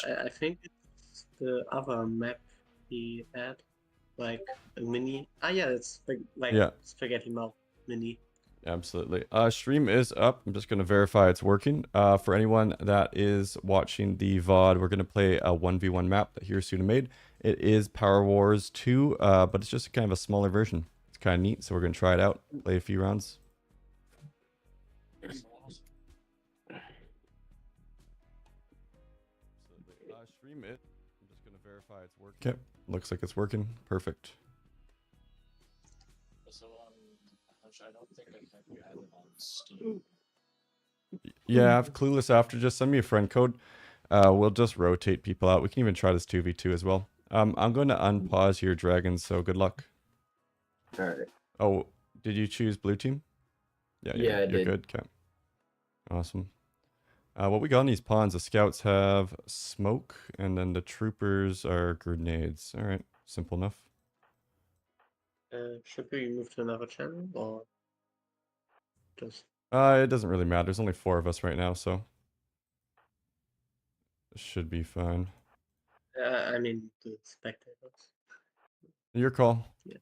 damage. I think it's the other map he had, like a mini. Ah, yeah, it's like Yeah, Spaghetti Mouth mini. absolutely. Stream is up. I'm just going to verify it's working. For anyone that is watching the VOD, we're going to play a 1v1 map that Hirosuna made. It is Power Wars 2, but it's just kind of a smaller version. It's kind of neat, so we're going to try it out, play a few rounds. Stream it. I'm just going to verify it's working. Okay, looks like it's working. Perfect. So, I don't think I have you added on Steam. Yeah, if Clueless After, just send me a friend code. We'll just rotate people out. We can even try this 2v2 as well. I'm going to unpause here, Dragons, so good luck. Alright. Oh, did you choose blue team? Yeah, Yeah, I you're did. good. Okay. Awesome. What we got on these pawns, the scouts have smoke, and then the troopers are grenades. All right, simple enough. Should we move to another channel or just? It doesn't really matter. There's only 4 of us right now, so it should be fine. I mean the spectators. Your call. Yeah.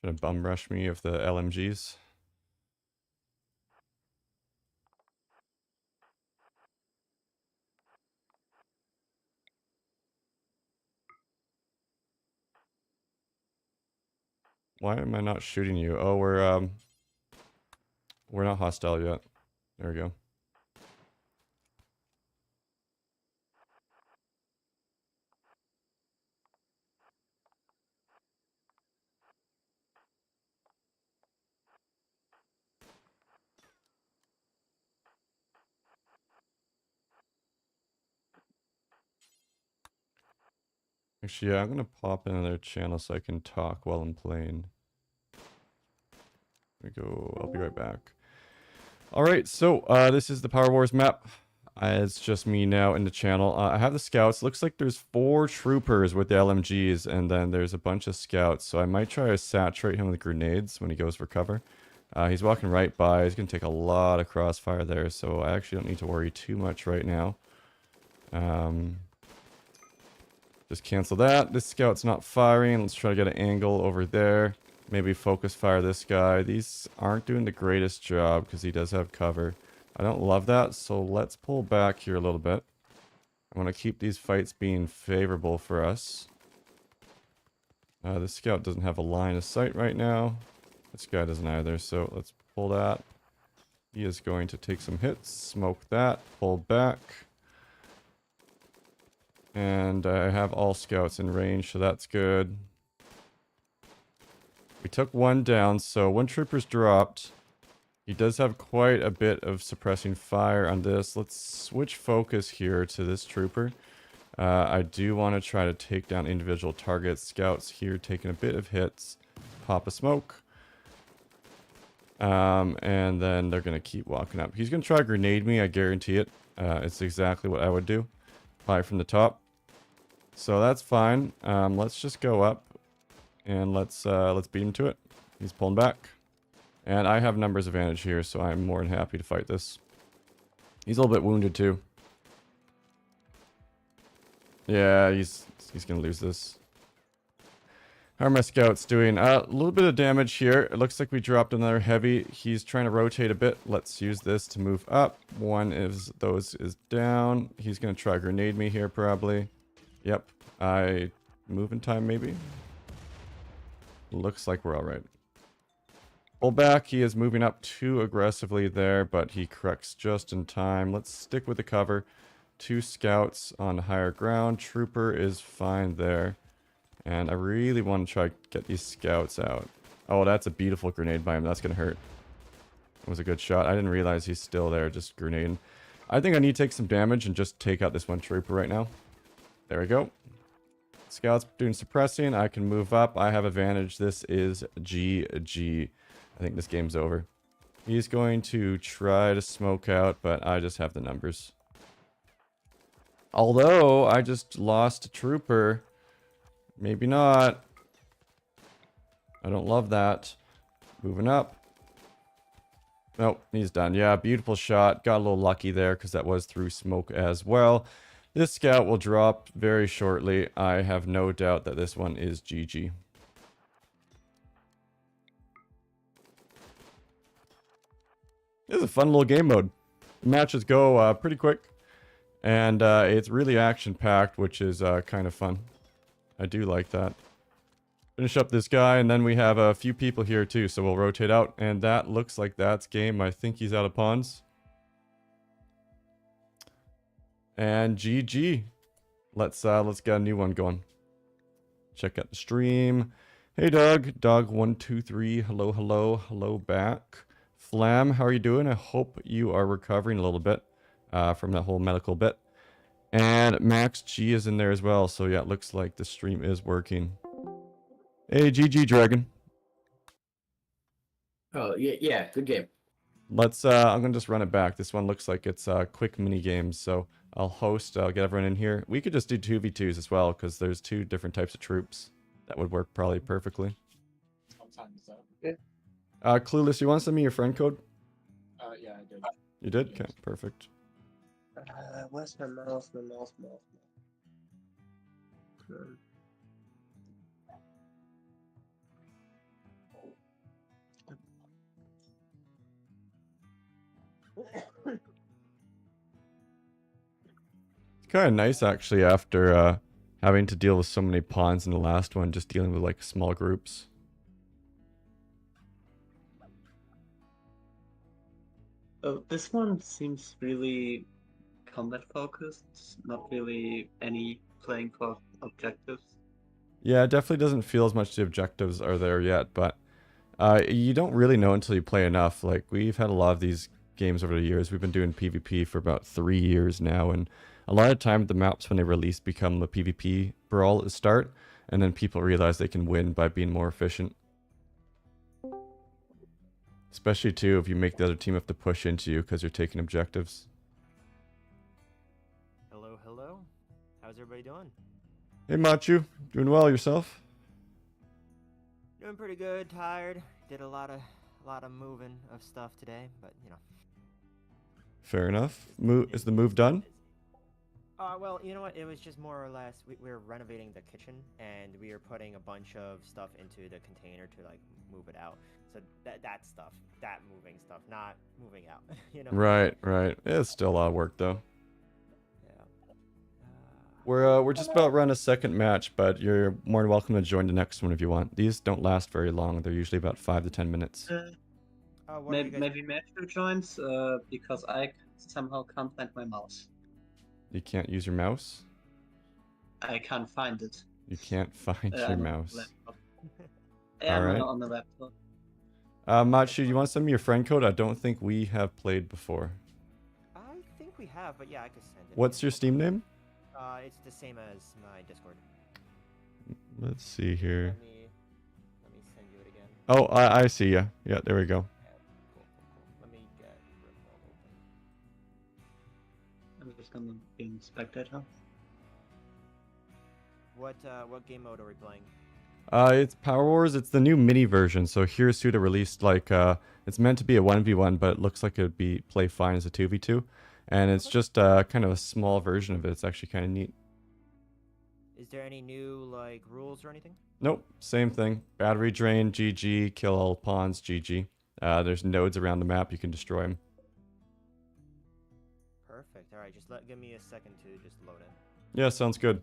Gonna bum rush me of the LMGs. Why am I not shooting you? Oh, we're not hostile yet. There we go. Actually, yeah, I'm gonna pop in another channel so I can talk while I'm playing. There we go. I'll be right back. All right, so this is the Power Wars map. It's just me now in the channel. I have the scouts. Looks like there's 4 troopers with the LMGs, and then there's a bunch of scouts. So I might try to saturate him with grenades when he goes for cover. He's walking right by. He's gonna take a lot of crossfire there, so I actually don't need to worry too much right now. Just cancel that. This scout's not firing. Let's try to get an angle over there. Maybe focus fire this guy. These aren't doing the greatest job because he does have cover. I don't love that, so let's pull back here a little bit. I want to keep these fights being favorable for us. This scout doesn't have a line of sight right now. This guy doesn't either, so let's pull that. He is going to take some hits, smoke that, pull back. And I have all scouts in range, so that's good. We took 1 down, so 1 trooper's dropped. He does have quite a bit of suppressing fire on this. Let's switch focus here to this trooper. I do want to try to take down individual targets. Scouts here taking a bit of hits. Pop a smoke. And then they're going to keep walking up. He's going to try to grenade me, I guarantee it. It's exactly what I would do. Fire from the top. So that's fine. Let's just go up and let's beat him to it. He's pulling back. And I have numbers advantage here, so I'm more than happy to fight this. He's a little bit wounded too. Yeah, he's gonna lose this. How are my scouts doing? A little bit of damage here. It looks like we dropped another heavy. He's trying to rotate a bit. Let's use this to move up. 1 of those is down. He's gonna try grenade me here probably. Yep. Move in time maybe. Looks like we're alright. Pull back. He is moving up too aggressively there, but he corrects just in time. Let's stick with the cover. 2 scouts on higher ground. Trooper is fine there. And I really want to try to get these scouts out. Oh, that's a beautiful grenade by him. That's going to hurt. It was a good shot. I didn't realize he's still there, just grenading. I think I need to take some damage and just take out this 1 trooper right now. There we go. Scouts doing suppressing. I can move up. I have advantage. This is GG. I think this game's over. He's going to try to smoke out, but I just have the numbers. Although, I just lost a trooper. Maybe not. I don't love that. Moving up. Nope, he's done. Yeah, beautiful shot. Got a little lucky there because that was through smoke as well. This scout will drop very shortly. I have no doubt that this one is GG. This is a fun little game mode. Matches go pretty quick. And it's really action-packed, which is kind of fun. I do like that. Finish up this guy, and then we have a few people here too, so we'll rotate out. And that looks like that's game. I think he's out of pawns. And GG. Let's get a new one going. Check out the stream. Hey Doug, Dog123. Hello, hello, hello back. Flam, how are you doing? I hope you are recovering a little bit from that whole medical bit. And Max G is in there as well. So yeah, it looks like the stream is working. Hey GG Dragon. Oh yeah, good game. Let's I'm gonna just run it back. This one looks like it's quick mini games, so I'll get everyone in here. We could just do 2v2s as well, because there's 2 different types of troops. That would work probably perfectly. Sometimes that. Clueless, you want to send me your friend code? Yeah, I did. You did? Okay, perfect. Where's my mouse? My mouse. It's kind of nice actually after having to deal with so many pawns in the last one, just dealing with like small groups. Oh, this one seems really combat focused, not really any playing for objectives. Yeah, it definitely doesn't feel as much the objectives are there yet, but you don't really know until you play enough. Like, we've had a lot of these games over the years. We've been doing PvP for about 3 years now, and a lot of time the maps when they release become a PvP brawl at the start, and then people realize they can win by being more efficient. Especially too if you make the other team have to push into you because you're taking objectives. Hello, hello. How's everybody doing? Hey Machu, doing well yourself? Doing pretty good. Tired. Did a lot of moving of stuff today, but you know. Fair enough. Is the move done? Well, you know what? It was just more or less we were renovating the kitchen and we were putting a bunch of stuff into the container to like move it out. So that stuff, that moving stuff, not moving out. You know. Right. It's still a lot of work though. Yeah. We're just about to run a second match, but you're more than welcome to join the next one if you want. These don't last very long. They're usually about 5 to 10 minutes. Maybe Matthew joins, because I somehow can't find my mouse. You can't use your mouse? I can't find it. You can't find your mouse. Yeah, Alright. on the laptop. Machu, you want to send me your friend code? I don't think we have played before. I think we have, but yeah, I could send it. What's your Steam name? It's the same as my Discord. Let's see here. Let me send you it again. Oh, I see ya. Yeah, there we go. Yeah, cool. Let me get Ripple open. I'm just gonna be in spectator. What game mode are we playing? It's PowerWars. It's the new mini version. So Hirosuda released like it's meant to be a 1v1, but it looks like it would play fine as a 2v2, and it's just kind of a small version of it. It's actually kind of neat. Is there any new like rules or anything? Nope, same thing. Battery drain, GG. Kill all pawns, GG. There's nodes around the map. You can destroy them. Perfect. All right, just give me a second to just load in. Yeah, sounds good.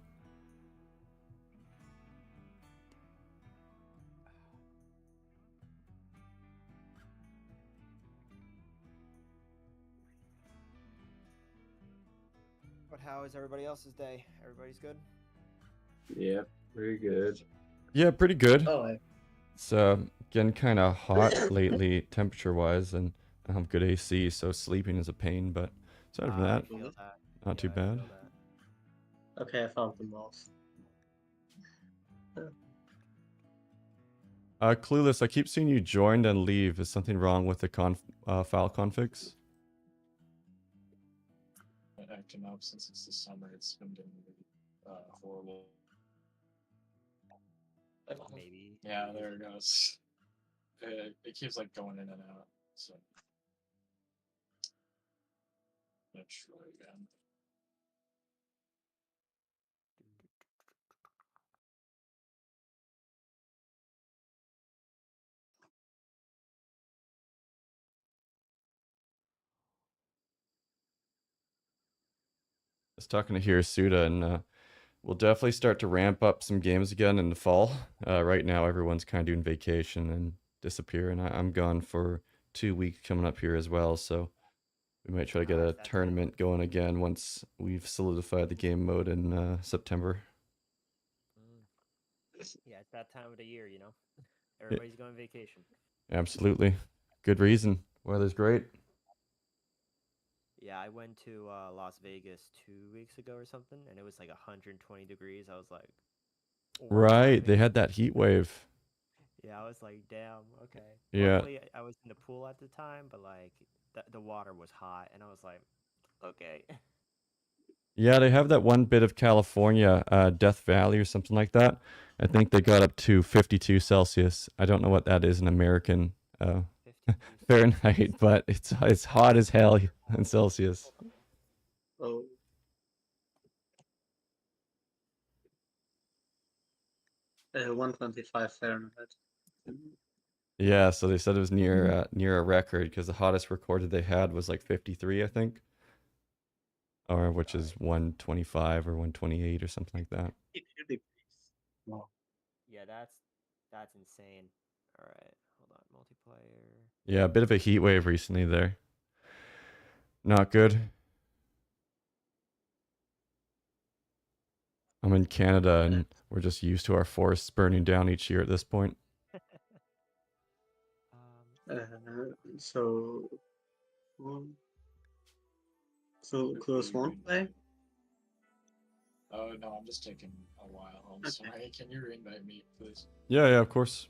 But how is everybody else's day? Everybody's good? Yeah, very good. Yeah, pretty good. Oh, It's getting kind of hot lately, temperature-wise, and I have good AC, so sleeping is a pain. But aside from I that, feel that. not too Yeah, I bad. feel that. okay, I found the mouse. Clueless, I keep seeing you joined and leave. Is something wrong with the file configs? Acting up since it's the summer. It's been getting horrible. Maybe. Yeah, there it goes. It keeps like going in and out. So let's try again. was talking to Hirasuda, and we'll definitely start to ramp up some games again in the fall. Right now, everyone's kind of doing vacation and disappearing. I'm gone for 2 weeks coming up here as well, so we might try to get a Nice, that's it. tournament going again once we've solidified the game mode in September. Yeah, it's that time of the year, you know. Everybody's going on vacation. Absolutely. Good reason. Weather's great. Yeah, I went to Las Vegas 2 weeks ago or something, and it was like 120 degrees. I was like, "We're Right, they driving." had that heat wave. Yeah, I was like, damn, okay. Yeah. Luckily, I was in the pool at the time, but like the water was hot, and I was like, okay. Yeah, they have that one bit of California, Death Valley or something like that. I think they got up to 52 Celsius. I don't know what that is in American 52 Fahrenheit, but it's hot as hell in Celsius. Oh. 125 Fahrenheit. Yeah, so they said it was near a record because the hottest recorded they had was like 53, I think, or which is 125 or 128 or something like that. 52 degrees. Wow. Yeah, that's insane. All right, hold on, multiplayer. Yeah, a bit of a heat wave recently there. Not good. I'm in Canada and we're just used to our forests burning down each year at this point. So, so close won't play. Oh no, I'm just taking a while. I'm Okay. sorry. Can you invite me, please? Yeah, of course.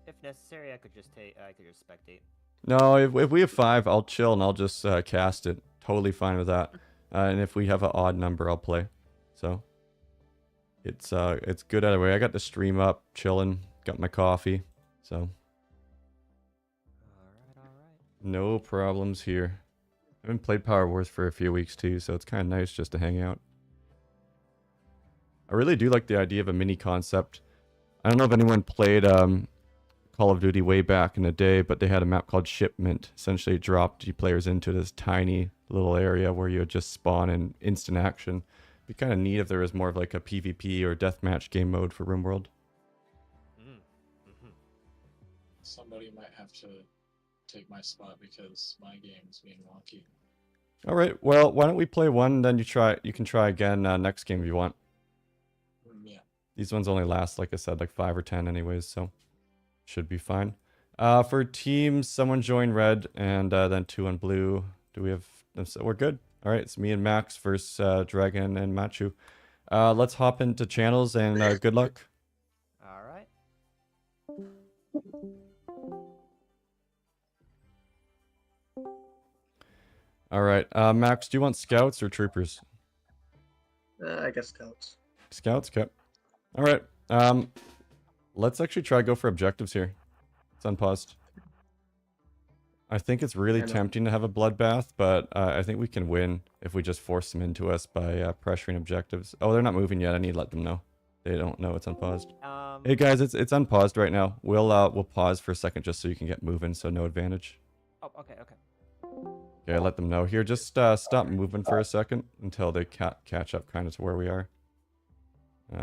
If necessary, I could just spectate. No, if we have 5, I'll chill and I'll just cast it. Totally fine with that. And if we have an odd number, I'll play. So it's good either way. I got the stream up, chilling, got my coffee, so All right. no problems here. I haven't played PowerWars for a few weeks too, so it's kind of nice just to hang out. I really do like the idea of a mini concept. I don't know if anyone played Call of Duty way back in the day, but they had a map called Shipment. Essentially, it dropped you players into this tiny little area where you would just spawn in instant action. It'd be kind of neat if there was more of like a PvP or deathmatch game mode for RimWorld. Somebody might have to take my spot because my game is being wonky. All right. Well, why don't we play one, then you can try again next game if you want. Yeah. These ones only last, like I said, like 5 or 10 anyways, so should be fine. For teams, someone join red and then 2 on blue. Do we have? So we're good. All right, it's me and Max versus Dragon and Machu. Let's hop into channels and good luck. All right. All right, Max, do you want scouts or troopers? I guess scouts. Scouts, okay. All right. Let's actually try to go for objectives here. It's unpaused. I think it's really tempting to have a bloodbath, but I think we can win if we just force them into us by pressuring objectives. Oh, they're not moving yet. I need to let them know. They don't know it's unpaused. Hey guys, it's unpaused right now. We'll pause for a second just so you can get moving, so no advantage. Oh, okay. Okay, I let them know here. Just stop moving for a second until they catch up kind of to where we are.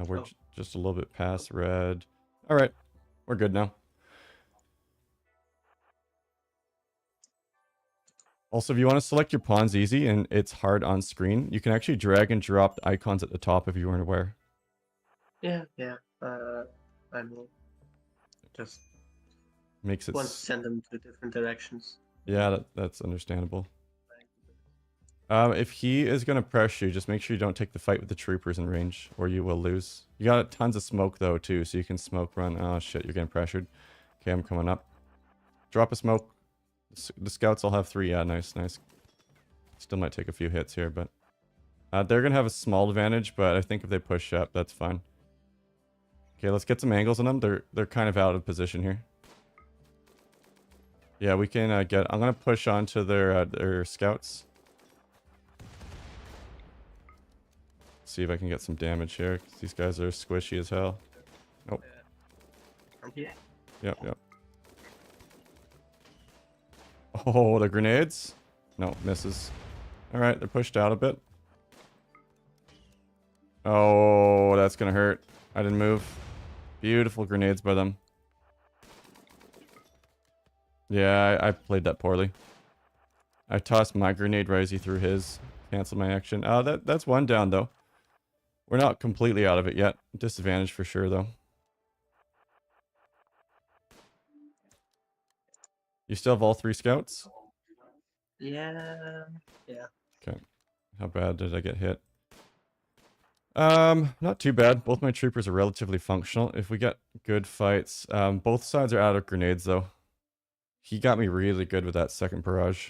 We're just a little bit past red. All right, we're good now. Also, if you want to select your pawns easy and it's hard on screen, you can actually drag and drop the icons at the top if you weren't aware. Yeah. I will just Makes it. want to send them to different directions. Yeah, that's understandable. If he is going to pressure you, just make sure you don't take the fight with the troopers in range, or you will lose. You got tons of smoke, though, too, so you can smoke run. Oh, shit, you're getting pressured. Okay, I'm coming up. Drop a smoke. The scouts will have 3. Yeah, nice. Still might take a few hits here, but... they're going to have a small advantage, but I think if they push up, that's fine. Okay, let's get some angles on them. They're kind of out of position here. Yeah, we can get... I'm going to push onto their scouts. See if I can get some damage here. 'Cause these guys are squishy as hell. Nope. From here. Yep. Oh, the grenades? No, misses. Alright, they're pushed out a bit. Oh, that's gonna hurt. I didn't move. Beautiful grenades by them. Yeah, I played that poorly. I tossed my grenade right as he threw his. Cancel my action. That's one down, though. We're not completely out of it yet. Disadvantage for sure, though. You still have all 3 scouts? Yeah. Yeah. Okay. How bad did I get hit? Not too bad. Both my troopers are relatively functional. If we get good fights, both sides are out of grenades, though. He got me really good with that second barrage.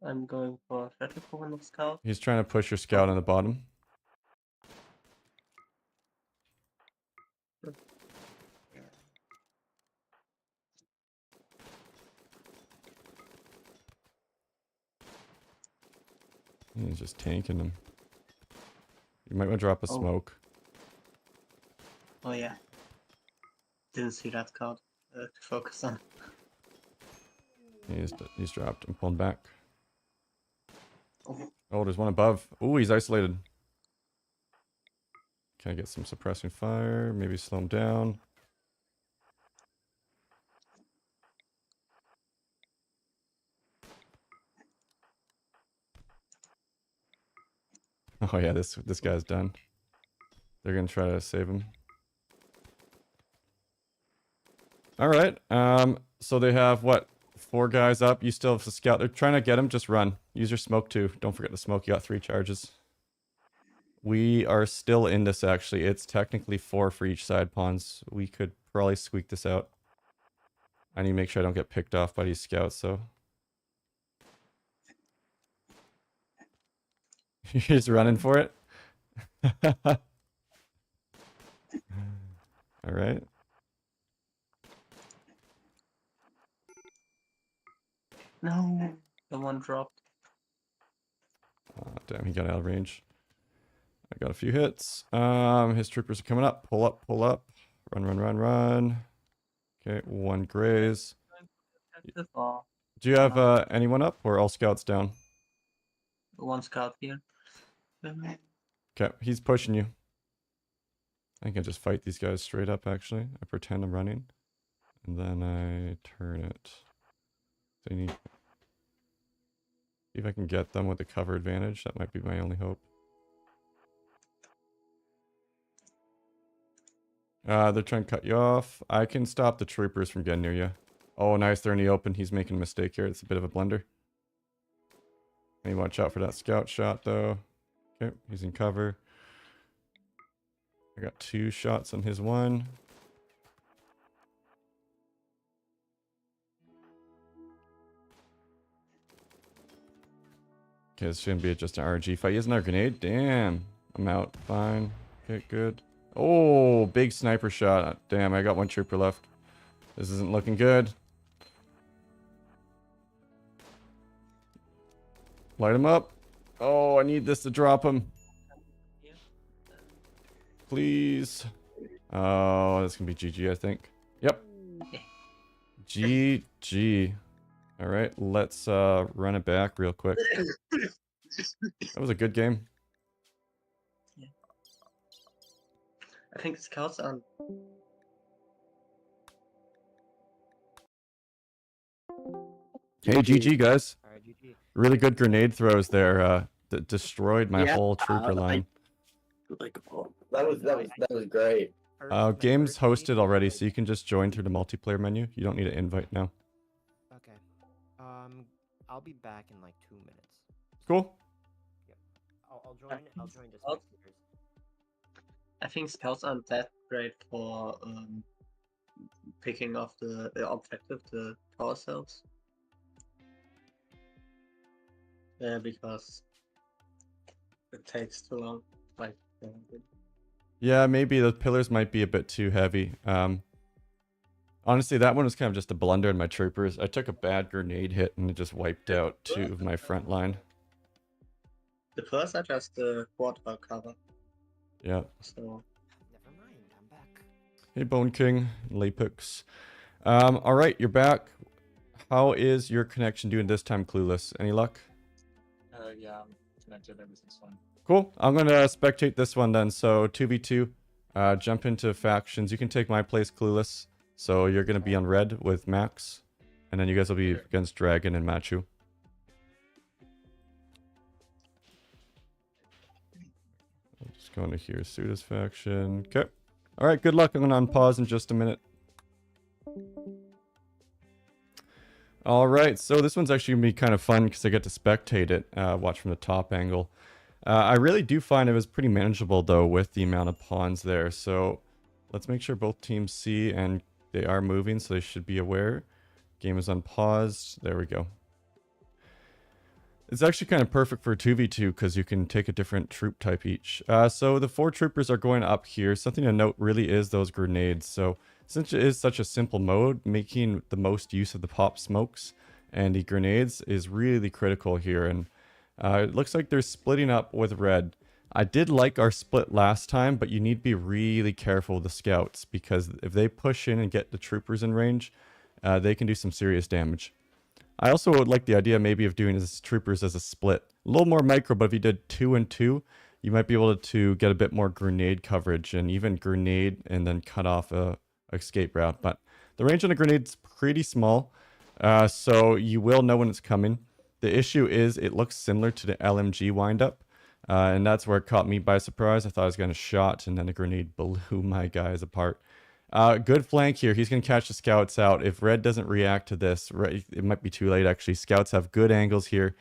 I'm going for vertical one of scout. He's trying to push your scout on the bottom. He's just tanking him. You might want to drop a Oh. smoke. Oh yeah. Didn't see that card to focus on. He's dropped. I'm pulling back. Oh. Oh, there's one above. Oh, he's isolated. Can I get some suppressing fire? Maybe slow him down. Oh yeah, this guy's done. They're gonna try to save him. All right. So they have what? 4 guys up. You still have the scout. They're trying to get him. Just run. Use your smoke too. Don't forget the smoke. You got 3 charges. We are still in this actually. It's technically 4 for each side pawns. We could probably squeak this out. I need to make sure I don't get picked off by these scouts. So you're just running for it. All right. No, the one dropped. Oh, damn, he got out of range. I got a few hits. His troopers are coming up. Pull up, pull up. Run, run, run, run. Okay, 1 graze. Or Do you have anyone up or all scouts down? one scout here. Okay, he's pushing you. I can just fight these guys straight up, actually. I pretend I'm running. And then I turn it. So you need... See if I can get them with the cover advantage. That might be my only hope. They're trying to cut you off. I can stop the troopers from getting near you. Oh, nice. They're in the open. He's making a mistake here. It's a bit of a blunder. Maybe watch out for that scout shot, though. Okay, he's in cover. I got 2 shots on his one. Okay, this shouldn't be just an RNG fight. He has another grenade. Damn. I'm out. Fine. Okay, good. Oh, big sniper shot. Damn, I got 1 trooper left. This isn't looking good. Light him up. Oh, I need this to drop him. Please. Oh, that's going to be GG, I think. Yep. GG. All right, let's run it back real quick. That was a good game. Yeah. I think scouts are. Hey, GG, guys. Alright, GG. Really good grenade throws there. Destroyed my Yeah, whole trooper line. That was great. Game's hosted already, so you can just join through the multiplayer menu. You don't need an invite now. Okay. I'll be back in like 2 minutes. Cool. I'll join. I'll join the Scouts- spectators. I think scouts aren't that great for picking off the objective, the power cells. Yeah, because it takes too long. Like, Yeah, maybe the pillars might be a bit too heavy. Honestly, that one was kind of just a blunder in my troopers. I took a bad grenade hit and it just wiped out 2 of my front line. the pillars are just the quarter cover, Yeah. so Never mind. I'm back. Hey, Bone King, Lapix. All right, you're back. How is your connection doing this time, Clueless? Any luck? Yeah, I'm connected. Everything's fine. Cool. I'm going to spectate this one then. So 2v2, jump into factions. You can take my place, Clueless. So you're going to be on red with Max. And then you guys will be against Dragon and Machu. I'm just going to hear Suda's faction. Okay. All right, good luck. I'm going to unpause in just a minute. All right, so this one's actually going to be kind of fun because I get to spectate it, watch from the top angle. I really do find it was pretty manageable, though, with the amount of pawns there. So let's make sure both teams see, and they are moving, so they should be aware. Game is unpaused. There we go. It's actually kind of perfect for 2v2 because you can take a different troop type each. So the 4 troopers are going up here. Something to note really is those grenades. So since it is such a simple mode, making the most use of the pop smokes and the grenades is really critical here. And it looks like they're splitting up with red. I did like our split last time, but you need to be really careful with the scouts because if they push in and get the troopers in range, they can do some serious damage. I also would like the idea maybe of doing this troopers as a split. A little more micro, but if you did 2 and 2, you might be able to get a bit more grenade coverage and even grenade and then cut off a escape route. But the range on a grenade's pretty small, so you will know when it's coming. The issue is it looks similar to the LMG windup, and that's where it caught me by surprise. I thought I was going to shot, and then the grenade blew my guys apart. Good flank here. He's going to catch the scouts out. If red doesn't react to this, it might be too late, actually. Scouts have good angles here.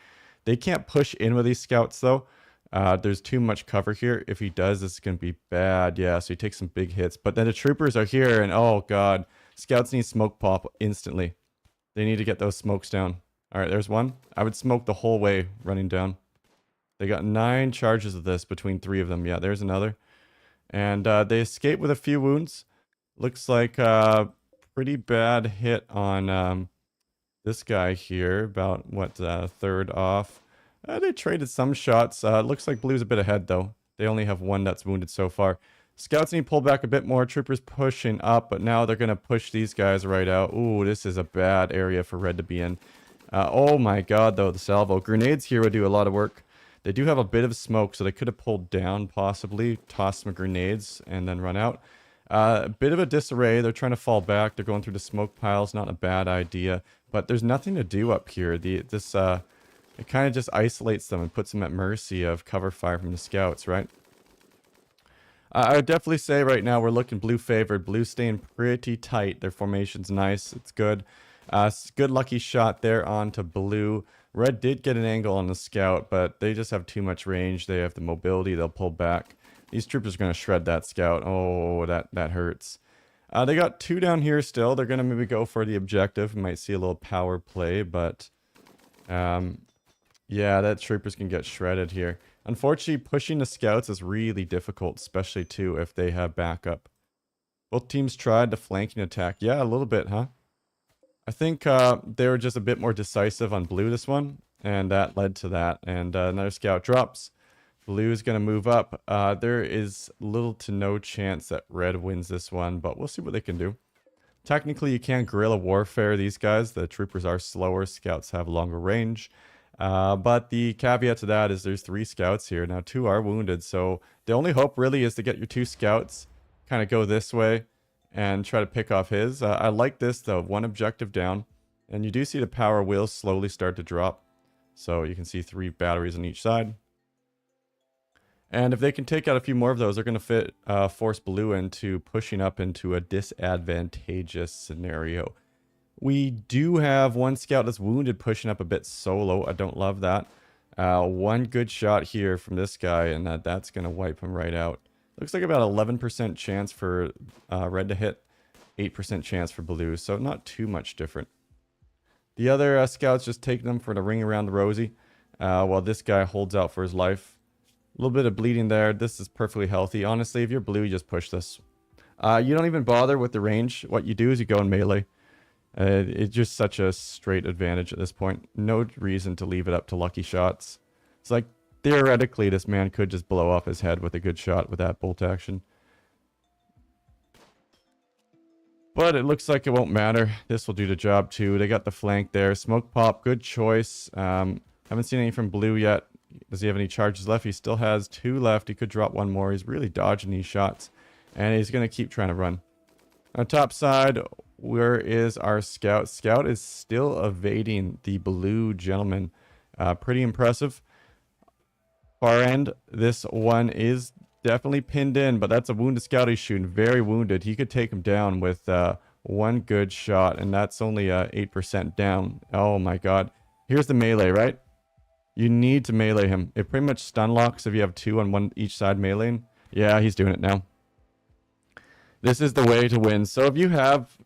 They can't push in with these scouts, though. There's too much cover here. If he does, this is going to be bad. Yeah, so he takes some big hits. But then the troopers are here, and oh, God. Scouts need smoke pop instantly. They need to get those smokes down. All right, there's one. I would smoke the whole way running down. They got 9 charges of this between 3 of them. Yeah, there's another. And they escape with a few wounds. Looks like a pretty bad hit on this guy here. About, what, third off. They traded some shots. Looks like blue's a bit ahead, though. They only have 1 that's wounded so far. Scouts need to pull back a bit more. Troopers pushing up, but now they're going to push these guys right out. Ooh, this is a bad area for red to be in. Oh my god, though, the salvo. Grenades here would do a lot of work. They do have a bit of smoke, so they could have pulled down, possibly. Toss some grenades, and then run out. A bit of a disarray. They're trying to fall back. They're going through the smoke piles. Not a bad idea. But there's nothing to do up here. It kind of just isolates them and puts them at mercy of cover fire from the scouts, right? I would definitely say right now we're looking blue favored. Blue staying pretty tight. Their formation's nice. It's good. Good lucky shot there onto blue. Red did get an angle on the scout, but they just have too much range. They have the mobility. They'll pull back. These troopers are going to shred that scout. Oh, that hurts. They got 2 down here still. They're going to maybe go for the objective. We might see a little power play, but yeah, that troopers can get shredded here. Unfortunately, pushing the scouts is really difficult, especially too if they have backup. Both teams tried the flanking attack. Yeah, a little bit, huh? I think they were just a bit more decisive on blue this one, and that led to that. And another scout drops. Blue is going to move up. There is little to no chance that red wins this one, but we'll see what they can do. Technically, you can't guerrilla warfare these guys. The troopers are slower. Scouts have longer range. But the caveat to that is there's 3 scouts here. Now, 2 are wounded, so the only hope really is to get your 2 scouts, kind of go this way, and try to pick off his. I like this, though. 1 objective down. And you do see the power wheels slowly start to drop. So you can see 3 batteries on each side. And if they can take out a few more of those, they're going to force blue into pushing up into a disadvantageous scenario. We do have 1 scout that's wounded pushing up a bit solo. I don't love that. 1 good shot here from this guy, and that's going to wipe him right out. Looks like about 11% chance for red to hit, 8% chance for blue, so not too much different. The other scouts just take them for the ring around the rosy, while this guy holds out for his life. A little bit of bleeding there. This is perfectly healthy. Honestly, if you're blue, you just push this. You don't even bother with the range. What you do is you go in melee. It's just such a straight advantage at this point. No reason to leave it up to lucky shots. It's like, theoretically, this man could just blow off his head with a good shot with that bolt action. But it looks like it won't matter. This will do the job too. They got the flank there. Smoke pop, good choice. Haven't seen any from blue yet. Does he have any charges left? He still has 2 left. He could drop 1 more. He's really dodging these shots. And he's going to keep trying to run. On top side, where is our scout? Scout is still evading the blue gentleman. Pretty impressive. Far end, this one is definitely pinned in, but that's a wounded scout he's shooting. Very wounded. He could take him down with 1 good shot, and that's only 8% down. Oh my god. Here's the melee, right? You need to melee him. It pretty much stun locks if you have 2 on one each side meleeing. Yeah, he's doing it now. This is the way to win. So if you have,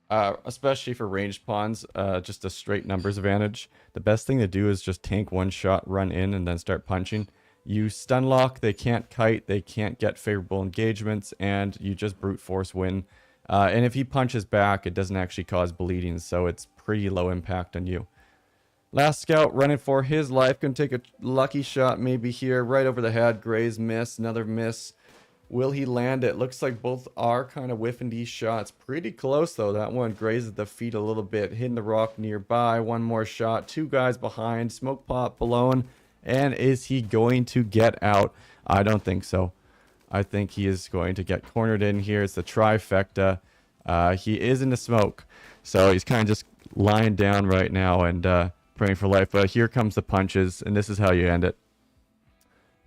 especially for ranged pawns, just a straight numbers advantage, the best thing to do is just tank 1 shot, run in, and then start punching. You stun lock, they can't kite, they can't get favorable engagements, and you just brute force win. And if he punches back, it doesn't actually cause bleeding, so it's pretty low impact on you. Last scout running for his life. Gonna take a lucky shot maybe here. Right over the head. Gray's miss. Another miss. Will he land it? Looks like both are kind of whiffing these shots. Pretty close though. That one grazes the feet a little bit. Hitting the rock nearby. 1 more shot. 2 guys behind. Smoke pop blown. And is he going to get out? I don't think so. I think he is going to get cornered in here. It's the trifecta. He is in the smoke. So he's kind of just lying down right now and praying for life. But here comes the punches, and this is how you end it.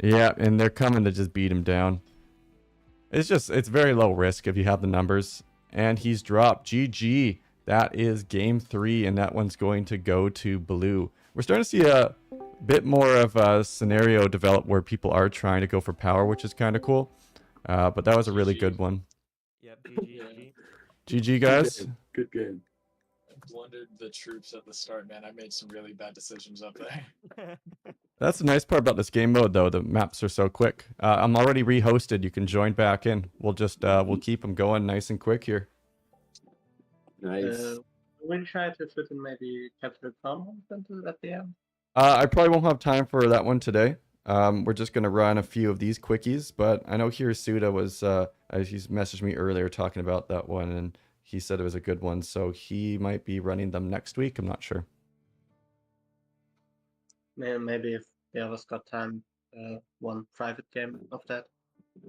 Yeah, and they're coming to just beat him down. It's very low risk if you have the numbers. And he's dropped. GG. That is game 3, and that one's going to go to blue. We're starting to see a bit more of a scenario develop where people are trying to go for power, which is kind of cool. But that was a really good one. Yep, GG. GG, guys. Good game. I blundered the troops at the start, man. I made some really bad decisions up there. That's the nice part about this game mode, though. The maps are so quick. I'm already re-hosted. You can join back in. We'll just we'll keep them going nice and quick here. Nice. We'll try to fit in maybe Capital Commons at the end. I probably won't have time for that one today. We're just going to run a few of these quickies, but I know Hirasuda was, he's messaged me earlier talking about that one, and he said it was a good one, so he might be running them next week. I'm not sure. Maybe if the others got time, 1 private game of that.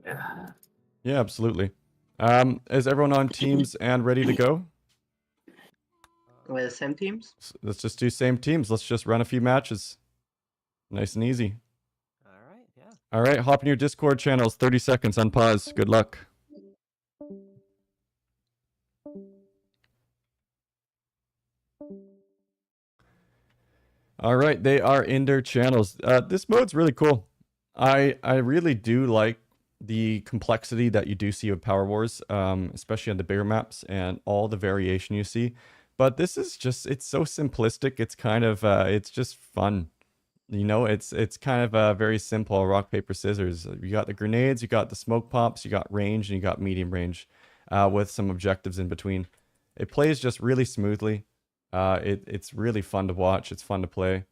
Yeah. Yeah, absolutely. Is everyone on teams and ready to go? Same teams? Let's just do same teams. Let's just run a few matches. Nice and easy. Alright, yeah. All right, hop in your Discord channels. 30 seconds on pause. Good luck. All right, they are in their channels. This mode's really cool. I really do like the complexity that you do see with PowerWars, especially on the bigger maps and all the variation you see. But this is just, it's so simplistic. It's kind of, it's just fun. You know, it's kind of very simple rock, paper, scissors. You got the grenades, you got the smoke pops, you got range, and you got medium range with some objectives in between. It plays just really smoothly. It's really fun to watch. It's fun to play.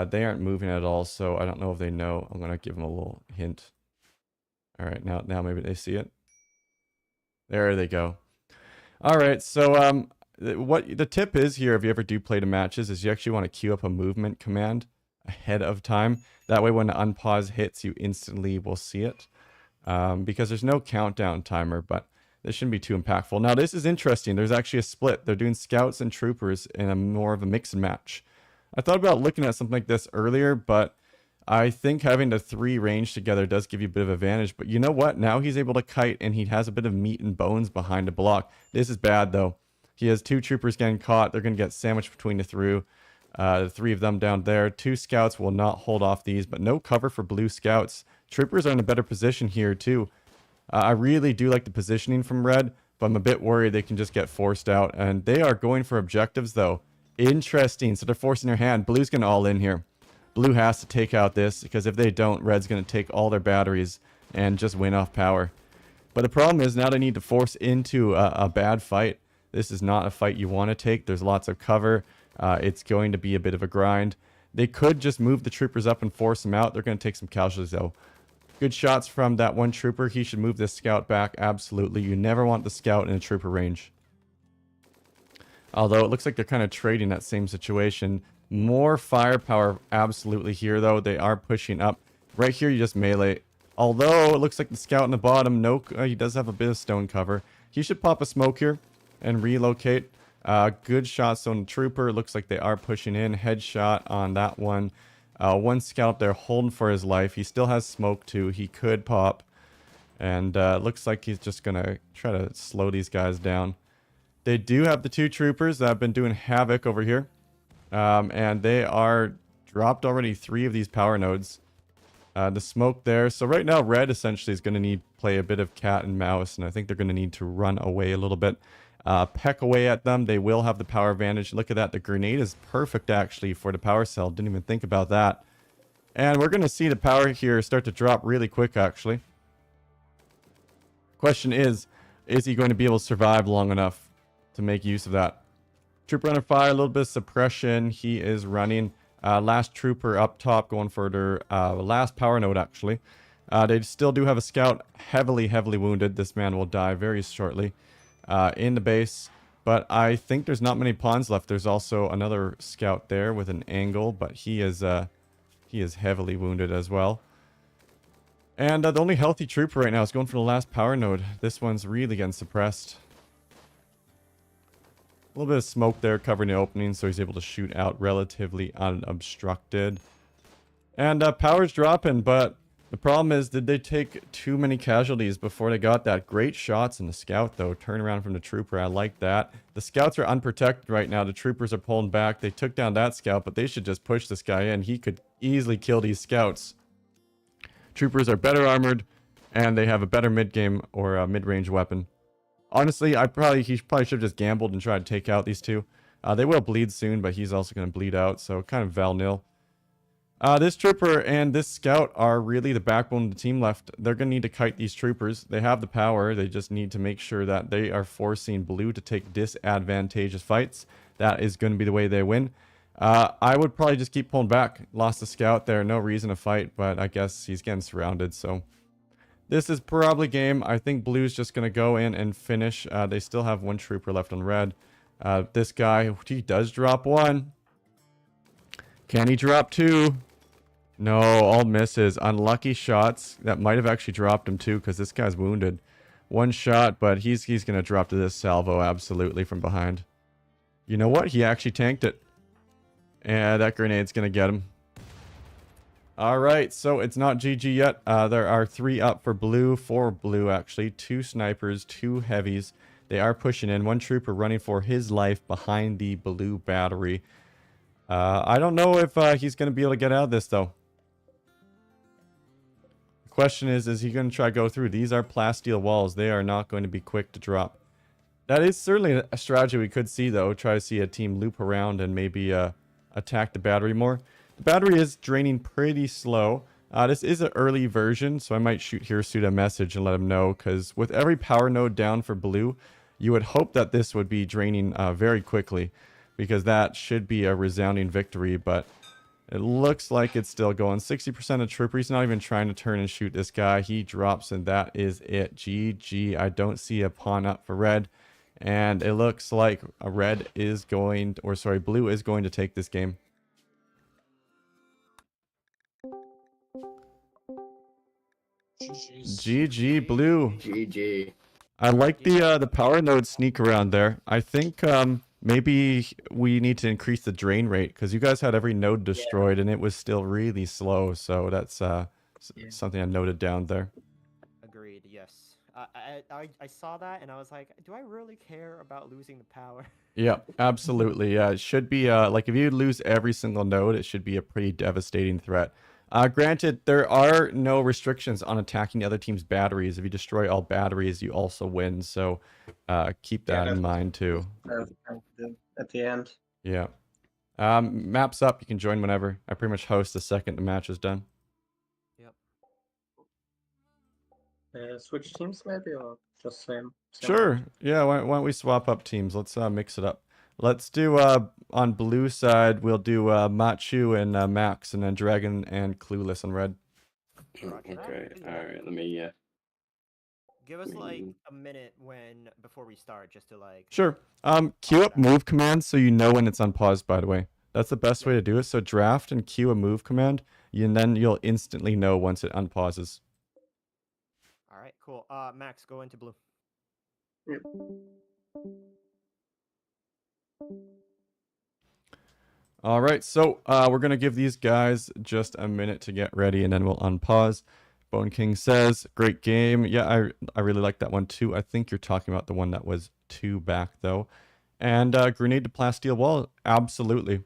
They aren't moving at all, so I don't know if they know. I'm going to give them a little hint. All right, now maybe they see it. There they go. All right, so what the tip is here, if you ever do play the matches, is you actually want to queue up a movement command ahead of time. That way when the unpause hits, you instantly will see it. Because there's no countdown timer, but this shouldn't be too impactful. Now, this is interesting. There's actually a split. They're doing scouts and troopers in a more of a mix and match. I thought about looking at something like this earlier, but I think having the 3 range together does give you a bit of advantage. But you know what? Now he's able to kite, and he has a bit of meat and bones behind the block. This is bad, though. He has 2 troopers getting caught. They're going to get sandwiched between the 3 of them down there. 2 scouts will not hold off these, but no cover for blue scouts. Troopers are in a better position here, too. I really do like the positioning from red, but I'm a bit worried they can just get forced out. And they are going for objectives, though. Interesting. So they're forcing their hand. Blue's going to all in here. Blue has to take out this, because if they don't, red's going to take all their batteries and just win off power. But the problem is now they need to force into a bad fight. This is not a fight you want to take. There's lots of cover. It's going to be a bit of a grind. They could just move the troopers up and force them out. They're going to take some casualties, though. Good shots from that one trooper. He should move this scout back. Absolutely. You never want the scout in a trooper range. Although it looks like they're kind of trading that same situation. More firepower absolutely here, though. They are pushing up. Right here, you just melee. Although it looks like the scout in the bottom, no, he does have a bit of stone cover. He should pop a smoke here and relocate. Good shots on the trooper. Looks like they are pushing in. Headshot on that one. One scout up there holding for his life. He still has smoke too. He could pop. And looks like he's just going to try to slow these guys down. They do have the 2 troopers that have been doing havoc over here. And they are dropped already 3 of these power nodes. The smoke there. So right now, red essentially is going to need to play a bit of cat and mouse. And I think they're going to need to run away a little bit. Peck away at them. They will have the power advantage. Look at that. The grenade is perfect actually for the power cell. Didn't even think about that. And we're going to see the power here start to drop really quick actually. Question is he going to be able to survive long enough to make use of that? Trooper under fire, a little bit of suppression. He is running. Last trooper up top going for their last power node actually. They still do have a scout heavily wounded. This man will die very shortly in the base. But I think there's not many pawns left. There's also another scout there with an angle, but he is heavily wounded as well. And the only healthy trooper right now is going for the last power node. This one's really getting suppressed. A little bit of smoke there covering the opening, so he's able to shoot out relatively unobstructed. And power's dropping, but the problem is, did they take too many casualties before they got that? Great shots in the scout, though. Turn around from the trooper. I like that. The scouts are unprotected right now. The troopers are pulling back. They took down that scout, but they should just push this guy in. He could easily kill these scouts. Troopers are better armored, and they have a better mid-game or mid-range weapon. Honestly, he probably should have just gambled and tried to take out these 2. They will bleed soon, but he's also going to bleed out, so kind of val-nil. This trooper and this scout are really the backbone of the team left. They're going to need to kite these troopers. They have the power. They just need to make sure that they are forcing blue to take disadvantageous fights. That is going to be the way they win. I would probably just keep pulling back. Lost the scout there. No reason to fight, but I guess he's getting surrounded, so... This is probably game. I think blue's just going to go in and finish. They still have 1 trooper left on red. This guy, he does drop 1. Can he drop 2? No, all misses. Unlucky shots. That might have actually dropped him too, because this guy's wounded. 1 shot, but he's going to drop to this salvo absolutely from behind. You know what? He actually tanked it. And that grenade's going to get him. Alright, so it's not GG yet. There are 3 up for blue, 4 blue actually. 2 snipers, 2 heavies. They are pushing in. 1 trooper running for his life behind the blue battery. I don't know if he's going to be able to get out of this though. The question is he going to try to go through? These are plasteel walls. They are not going to be quick to drop. That is certainly a strategy we could see though. Try to see a team loop around and maybe attack the battery more. The battery is draining pretty slow. This is an early version, so I might shoot Hirsute a message and let him know, because with every power node down for blue, you would hope that this would be draining very quickly, because that should be a resounding victory, but it looks like it's still going. 60% of trooper. He's not even trying to turn and shoot this guy. He drops, and that is it. GG. I don't see a pawn up for red, and it looks like red is going, or sorry, blue is going to take this game. GG blue. GG. I like the power node sneak around there. I think maybe we need to increase the drain rate, because you guys had every node destroyed and it was still really slow. So that's something I noted down there. Agreed. Yes. I saw that and I was like, do I really care about losing the power? Yeah, absolutely. Yeah, it should be like if you lose every single node, it should be a pretty devastating threat. Granted, there are no restrictions on attacking the other team's batteries. If you destroy all batteries, you also win. So keep that in mind too. At the end. Yeah. Map's up. You can join whenever. I pretty much host the second the match is done. Yep. Switch teams maybe, or just same? Sure. Yeah, why don't we swap up teams? Let's mix it up. Let's do on blue side, we'll do Machu and Max, and then Dragon and Clueless on red. Okay, alright, let me Give us like a minute before we start, just to like. Sure. Queue up move commands so you know when it's unpaused, by the way. That's the best way to do it. So draft and queue a move command, and then you'll instantly know once it unpauses. All right, cool. Max, go into blue. Yep. All right, so we're going to give these guys just a minute to get ready, and then we'll unpause. Bone King says, great game. Yeah, I really like that one too. I think you're talking about the one that was 2 back, though. And grenade to plasteel wall, absolutely.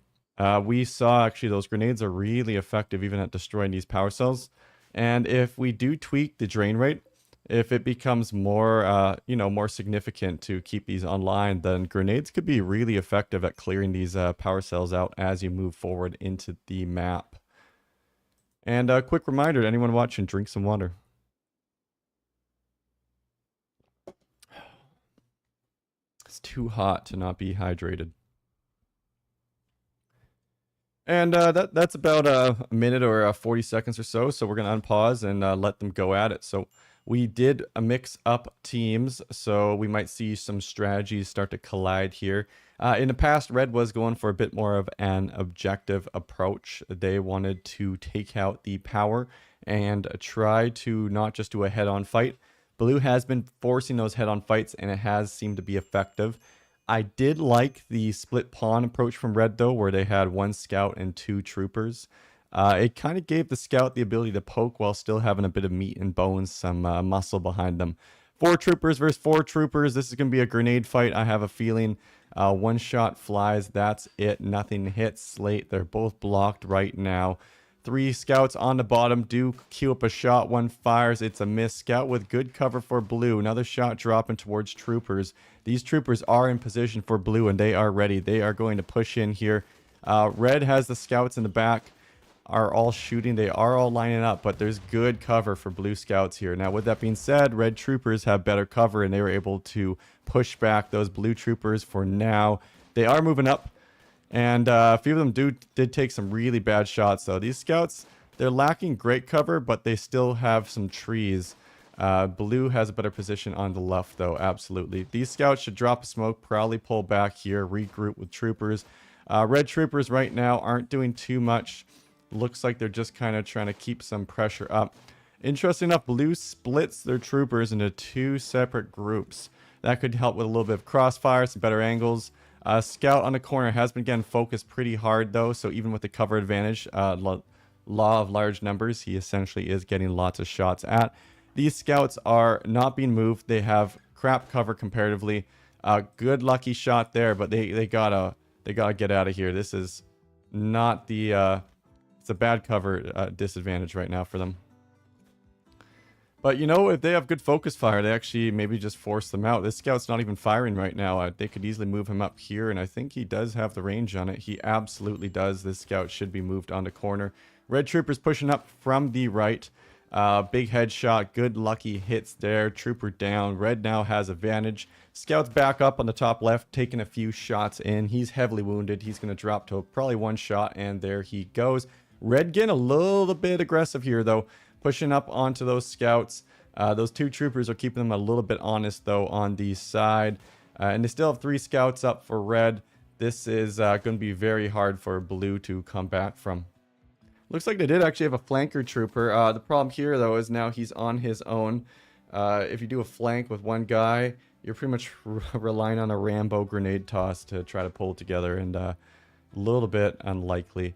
We saw, actually, those grenades are really effective even at destroying these power cells. And if we do tweak the drain rate, if it becomes more, more significant to keep these online, then grenades could be really effective at clearing these power cells out as you move forward into the map. And a quick reminder to anyone watching, drink some water. It's too hot to not be hydrated. And that's about a minute or 40 seconds or so. So we're going to unpause and let them go at it. So we did mix up teams, so we might see some strategies start to collide here. In the past, Red was going for a bit more of an objective approach. They wanted to take out the power and try to not just do a head-on fight. Blue has been forcing those head-on fights, and it has seemed to be effective. I did like the split pawn approach from Red, though, where they had 1 scout and 2 troopers. It kind of gave the scout the ability to poke while still having a bit of meat and bones, some muscle behind them. 4 troopers versus 4 troopers. This is going to be a grenade fight, I have a feeling. 1 shot flies, that's it. Nothing hits Slate. They're both blocked right now. 3 scouts on the bottom do queue up a shot. 1 fires, it's a miss. Scout with good cover for blue. Another shot dropping towards troopers. These troopers are in position for blue, and they are ready. They are going to push in here. Red has the scouts in the back, are all shooting. They are all lining up, but there's good cover for blue scouts here. Now, with that being said, red troopers have better cover, and they were able to push back those blue troopers for now. They are moving up, and a few of them did take some really bad shots, though. These scouts, they're lacking great cover, but they still have some trees. Blue has a better position on the left, though, absolutely. These scouts should drop a smoke, probably pull back here, regroup with troopers. Red troopers right now aren't doing too much. Looks like they're just kind of trying to keep some pressure up. Interesting enough, blue splits their troopers into 2 separate groups. That could help with a little bit of crossfire, some better angles. Scout on the corner has been getting focused pretty hard, though, so even with the cover advantage, law of large numbers, he essentially is getting lots of shots at. These scouts are not being moved. They have crap cover comparatively. Good lucky shot there, but they gotta get out of here. This is not the it's a bad cover disadvantage right now for them. But, you know, if they have good focus fire, they actually maybe just force them out. This scout's not even firing right now. They could easily move him up here, and I think he does have the range on it. He absolutely does. This scout should be moved on the corner. Red troopers pushing up from the right. Big headshot. Good lucky hits there. Trooper down. Red now has advantage. Scout's back up on the top left, taking a few shots in. He's heavily wounded. He's going to drop to probably 1 shot, and there he goes. Red getting a little bit aggressive here, though. Pushing up onto those scouts. Those 2 troopers are keeping them a little bit honest, though, on the side. And they still have 3 scouts up for red. This is going to be very hard for blue to come back from. Looks like they did actually have a flanker trooper. The problem here, though, is now he's on his own. If you do a flank with 1 guy, you're pretty much relying on a Rambo grenade toss to try to pull it together, and a little bit unlikely.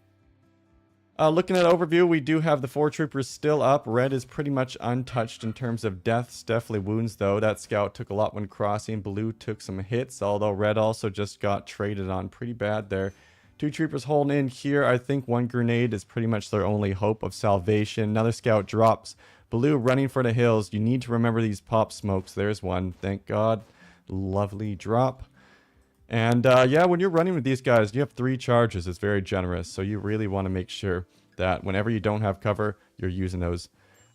Looking at overview, we do have the 4 troopers still up. Red is pretty much untouched in terms of deaths. Definitely wounds, though. That scout took a lot when crossing. Blue took some hits, although red also just got traded on pretty bad there. 2 troopers holding in here. I think 1 grenade is pretty much their only hope of salvation. Another scout drops. Blue running for the hills. You need to remember these pop smokes. There's 1. Thank God. Lovely drop. And yeah, when you're running with these guys, you have 3 charges. It's very generous. So you really want to make sure that whenever you don't have cover, you're using those.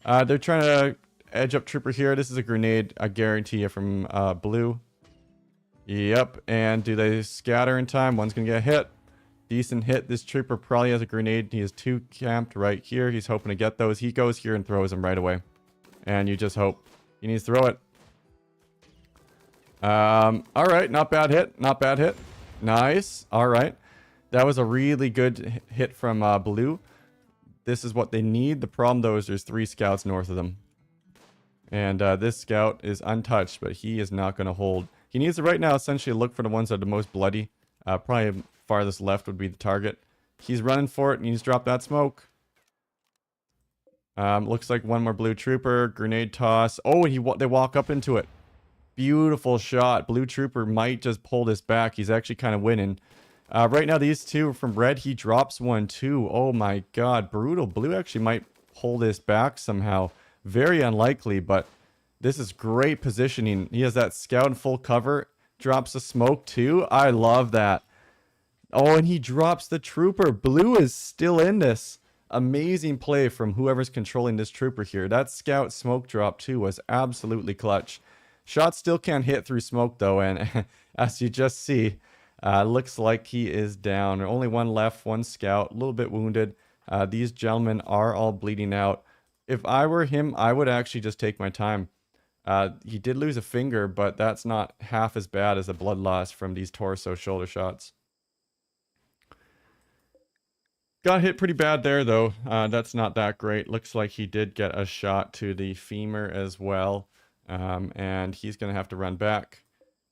They're trying to edge up trooper here. This is a grenade, I guarantee you, from blue. Yep. And do they scatter in time? 1's going to get hit. Decent hit. This trooper probably has a grenade. He has 2 camped right here. He's hoping to get those. He goes here and throws them right away. And you just hope. He needs to throw it. All right, not bad hit, not bad hit. Nice. All right. That was a really good hit from blue. This is what they need. The problem, though, is there's 3 scouts north of them. And this scout is untouched, but he is not going to hold. He needs to right now essentially look for the ones that are the most bloody. Probably farthest left would be the target. He's running for it, and he's dropped that smoke. Looks like one more blue trooper. Grenade toss. Oh, and they walk up into it. Beautiful shot. Blue trooper might just pull this back. He's actually kind of winning. Right now, these two from red, he drops one too. Oh my god, brutal. Blue actually might pull this back somehow. Very unlikely, but this is great positioning. He has that scout in full cover. Drops the smoke too. I love that. Oh, and he drops the trooper. Blue is still in this. Amazing play from whoever's controlling this trooper here. That scout smoke drop too was absolutely clutch. Shots still can't hit through smoke though, and as you just see, looks like he is down. Only one left, one scout, a little bit wounded. These gentlemen are all bleeding out. If I were him, I would actually just take my time. He did lose a finger, but that's not half as bad as the blood loss from these torso shoulder shots. Got hit pretty bad there, though. That's not that great. Looks like he did get a shot to the femur as well. And he's going to have to run back.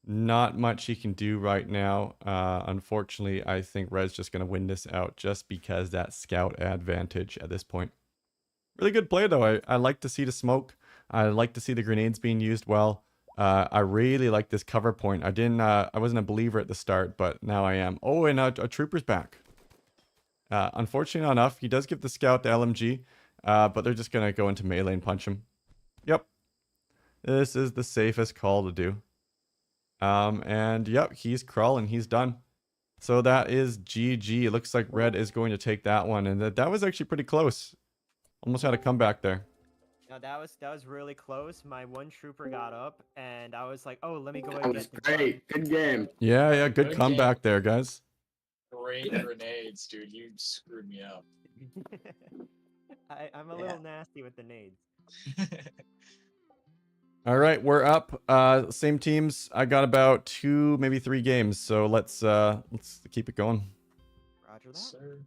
Not much he can do right now. Unfortunately, I think Red's just going to win this out just because that scout advantage at this point. Really good play, though. I like to see the smoke. I like to see the grenades being used well. I really like this cover point. I wasn't a believer at the start, but now I am. Oh, and a trooper's back. Unfortunately enough, he does give the scout the LMG, but they're just going to go into melee and punch him. Yep. This is the safest call to do. And yep, he's crawling. He's done. So that is GG. It looks like Red is going to take that one. And that was actually pretty close. Almost had a comeback there. No, that was really close. My one trooper got up, and I was like, "Oh, let me go That and was get the great. Good game. Yeah, good Good comeback game. there, guys. Great grenades, dude. You screwed me up. I'm a little nasty with the nades. All right, we're up. Same teams. I got about 2, maybe 3 games. So let's keep it going. Roger that. Sir.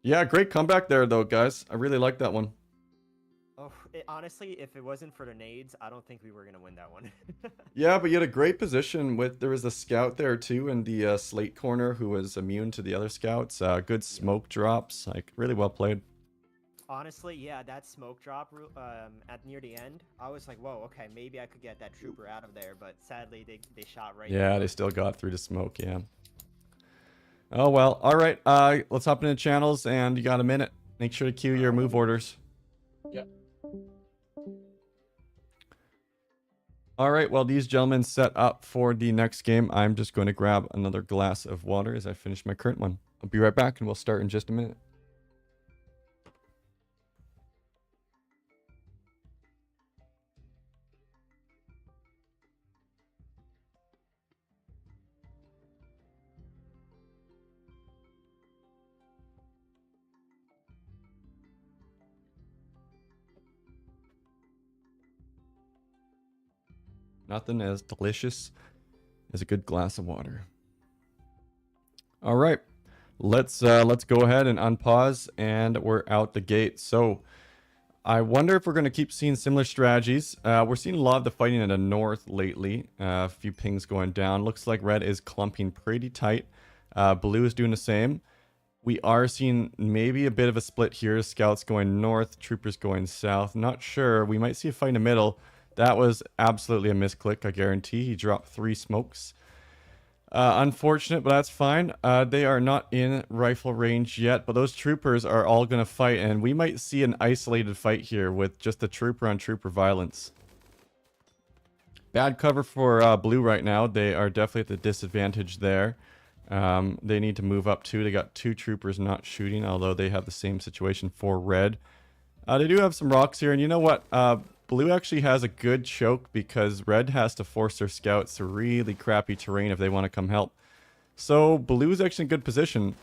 Yeah, great comeback there, though, guys. I really like that one. Oh, honestly, if it wasn't for the nades, I don't think we were gonna win that one. Yeah, but you had a great position with there was a scout there too in the slate corner who was immune to the other scouts. Good smoke drops, like really well played. Honestly, yeah, that smoke drop at near the end, I was like, whoa, okay, maybe I could get that trooper out of there, but sadly they shot right. Yeah, they still got through the smoke. Yeah. Oh well. All right. Let's hop into channels, and you got a minute. Make sure to queue your move orders. Yep. All right, well, these gentlemen set up for the next game. I'm just going to grab another glass of water as I finish my current one. I'll be right back, and we'll start in just a minute. Nothing as delicious as a good glass of water. All right, let's go ahead and unpause, and we're out the gate. So I wonder if we're going to keep seeing similar strategies. We're seeing a lot of the fighting in the north lately. A few pings going down. Looks like red is clumping pretty tight. Blue is doing the same. We are seeing maybe a bit of a split here. Scouts going north, troopers going south. Not sure. We might see a fight in the middle. That was absolutely a misclick, I guarantee. He dropped 3 smokes. Unfortunate, but that's fine. They are not in rifle range yet, but those troopers are all going to fight, and we might see an isolated fight here with just the trooper-on-trooper violence. Bad cover for blue right now. They are definitely at the disadvantage there. They need to move up too. They got 2 troopers not shooting, although they have the same situation for red. They do have some rocks here, and you know what? Blue actually has a good choke because red has to force their scouts to really crappy terrain if they want to come help. So blue's actually in good position.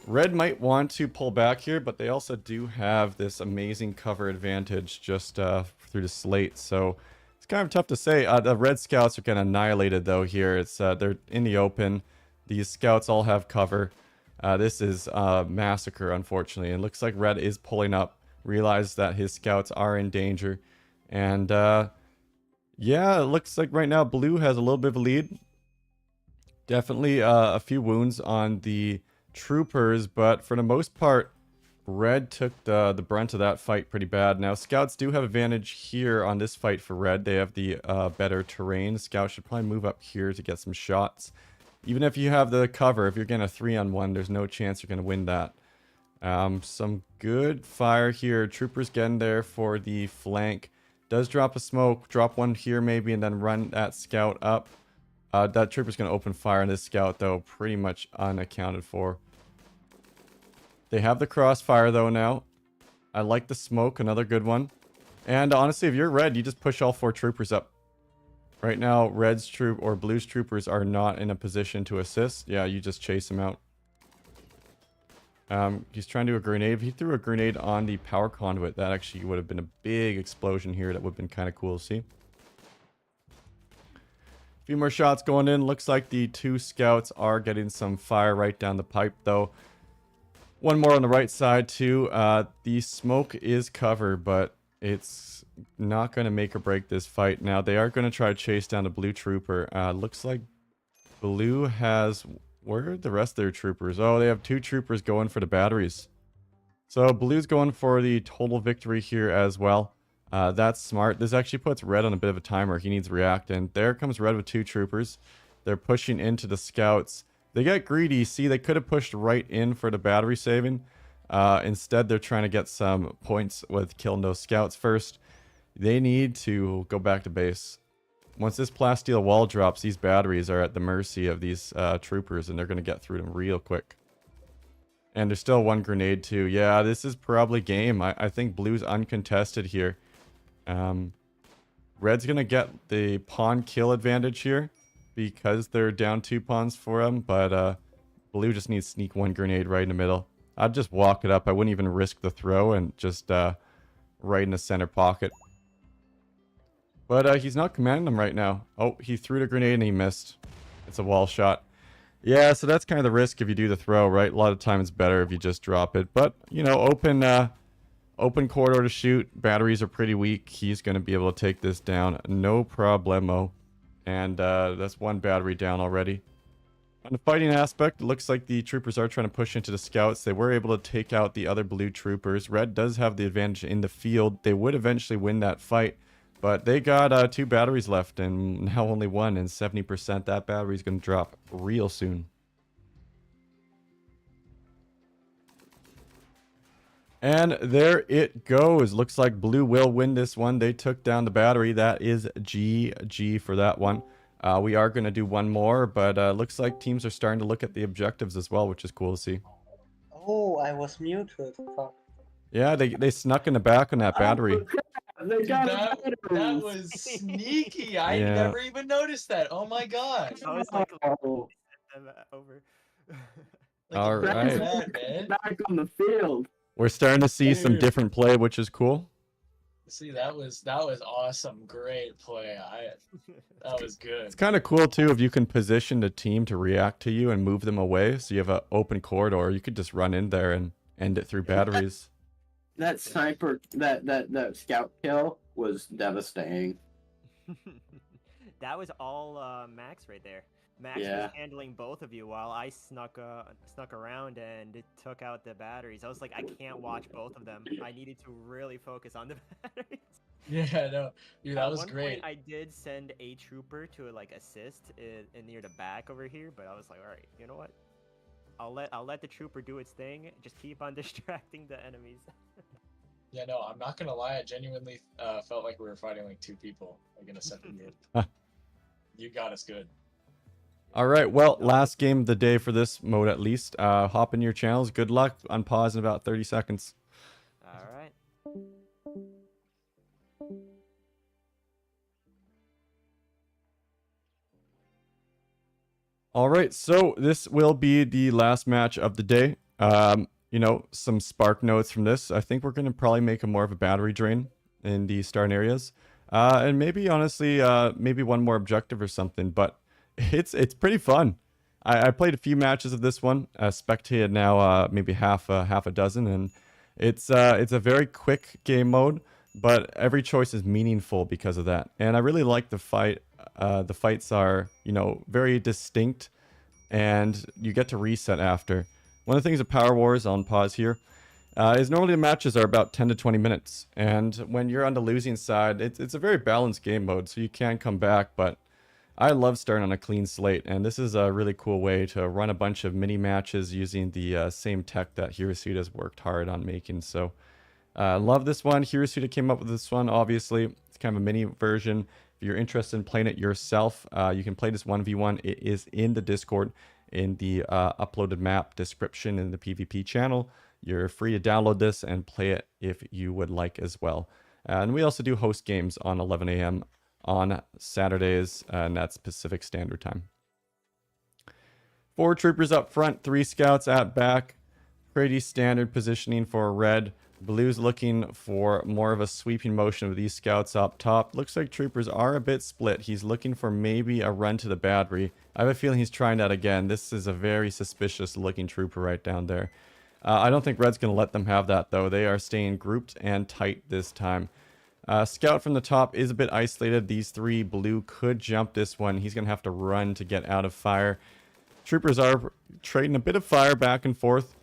Red might want to pull back here, but they also do have this amazing cover advantage just through the slate. So It's kind of tough to say. The red scouts are getting annihilated though here. It's they're in the open. These scouts all have cover. This is a massacre, unfortunately. It looks like red is pulling up. Realize that his scouts are in danger. And yeah, it looks like right now blue has a little bit of a lead. Definitely a few wounds on the troopers, but for the most part, red took the brunt of that fight pretty bad. Now, scouts do have advantage here on this fight for red. They have the better terrain. Scouts should probably move up here to get some shots. Even if you have the cover, if you're getting a 3-on-1, there's no chance you're going to win that. Some good fire here. Troopers getting there for the flank. Does drop a smoke. Drop one here maybe, and then run that scout up. That trooper's going to open fire on this scout, though. Pretty much unaccounted for. They have the crossfire, though, now. I like the smoke. Another good one. And honestly, if you're red, you just push all 4 troopers up. Right now, red's troop or blue's troopers are not in a position to assist. Yeah, you just chase him out. He's trying to do a grenade. If he threw a grenade on the power conduit, that actually would have been a big explosion here. That would have been kind of cool to see. A few more shots going in. Looks like the 2 scouts are getting some fire right down the pipe, though. One more on the right side, too. The smoke is cover, but it's not going to make or break this fight. Now, they are going to try to chase down the blue trooper. Looks like blue has... Where are the rest of their troopers? Oh, they have 2 troopers going for the batteries. So, blue's going for the total victory here as well. That's smart. This actually puts red on a bit of a timer. He needs react, and there comes red with 2 troopers. They're pushing into the scouts. They get greedy. See, they could have pushed right in for the battery saving. Instead, they're trying to get some points with killing those scouts first. They need to go back to base. Once this plasteel wall drops, these batteries are at the mercy of these troopers, and they're going to get through them real quick. And there's still 1 grenade, too. Yeah, this is probably game. I think blue's uncontested here. Red's going to get the pawn kill advantage here because they're down 2 pawns for him, but blue just needs to sneak 1 grenade right in the middle. I'd just walk it up. I wouldn't even risk the throw and just right in the center pocket. But he's not commanding them right now. Oh, he threw the grenade and he missed. It's a wall shot. Yeah, so that's kind of the risk if you do the throw, right? A lot of times it's better if you just drop it. But, you know, open corridor to shoot. Batteries are pretty weak. He's going to be able to take this down. No problemo. And that's 1 battery down already. On the fighting aspect, it looks like the troopers are trying to push into the scouts. They were able to take out the other blue troopers. Red does have the advantage in the field. They would eventually win that fight. But they got 2 batteries left and now only 1, and 70%. That battery's going to drop real soon. And there it goes. Looks like blue will win this one. They took down the battery. That is GG for that one. We are going to do 1 more, but looks like teams are starting to look at the objectives as well, which is cool to see. Oh, I was muted. Fuck. Yeah, they snuck in the back on that battery. That was sneaky. I Yeah. never even noticed that. Oh my god. I was like, Oh, over. Like, All what right. is that, man? back on the field. We're starting to see some Dude. different play, which is cool. See, that was awesome. Great play. That was good. It's kind of cool too if you can position the team to react to you and move them away. So you have an open corridor. You could just run in there and end it through batteries. That sniper, that scout kill was devastating. That was all Max right there. Max Yeah. was handling both of you while I snuck around and it took out the batteries. I was like, I can't watch both of them. I needed to really focus on the batteries. Yeah, no, dude, that At was one great. point, I did send a trooper to like assist in near the back over here, but I was like, all right, you know what? I'll let the trooper do its thing. Just keep on distracting the enemies. Yeah, no, I'm not gonna lie. I genuinely felt like we were fighting like 2 people, like in a second game. You got us good. All right, well, last game of the day for this mode at least. Hop in your channels. Good luck. Unpause in about 30 seconds. All right. All right, so this will be the last match of the day. You know, some spark notes from this. I think we're going to probably make a more of a battery drain in the starting areas. And maybe honestly, maybe one more objective or something. But it's pretty fun. I played a few matches of this one. Spectated now maybe half a dozen, and it's a very quick game mode, but every choice is meaningful because of that. And I really like the fight. The fights are, you know, very distinct, and you get to reset after. One of the things of PowerWars, on pause here, is normally the matches are about 10 to 20 minutes. And when you're on the losing side, it's a very balanced game mode, so you can come back. But I love starting on a clean slate, and this is a really cool way to run a bunch of mini matches using the same tech that Hirosuda's worked hard on making. So love this one. Hirosuda came up with this one, obviously. It's kind of a mini version. If you're interested in playing it yourself, you can play this 1v1. It is in the Discord, in the uploaded map description in the PvP channel. You're free to download this and play it if you would like as well. And we also do host games on 11 a.m. on Saturdays, and that's Pacific Standard Time. 4 troopers up front, 3 scouts at back. Pretty standard positioning for red. Blue's looking for more of a sweeping motion with these scouts up top. Looks like troopers are a bit split. He's looking for maybe a run to the battery. I have a feeling he's trying that again. This is a very suspicious looking trooper right down there. I don't think red's going to let them have that, though. They are staying grouped and tight this time. Scout from the top is a bit isolated. These 3 blue could jump this one. He's going to have to run to get out of fire. Troopers are trading a bit of fire back and forth.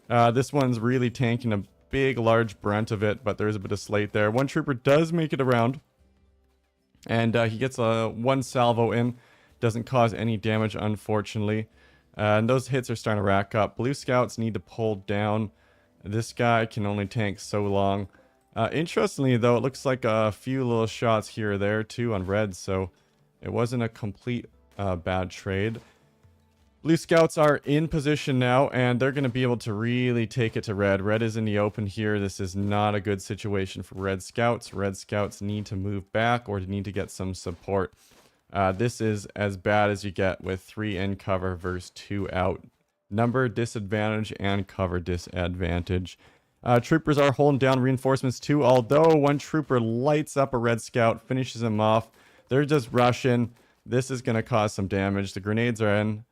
This one's really tanking a big, large brunt of it, but there's a bit of slate there. One trooper does make it around, and he gets one salvo in. Doesn't cause any damage, unfortunately. And those hits are starting to rack up. Blue scouts need to pull down. This guy can only tank so long. Interestingly, though, it looks like a few little shots here or there, too, on red, so it wasn't a complete bad trade. Blue scouts are in position now, and they're going to be able to really take it to red. Red is in the open here. This is not a good situation for red scouts. Red scouts need to move back or need to get some support. This is as bad as you get with 3 in cover versus 2 out. Number disadvantage and cover disadvantage. Troopers are holding down reinforcements too, although one trooper lights up a red scout, finishes him off. They're just rushing. This is going to cause some damage. The grenades are in.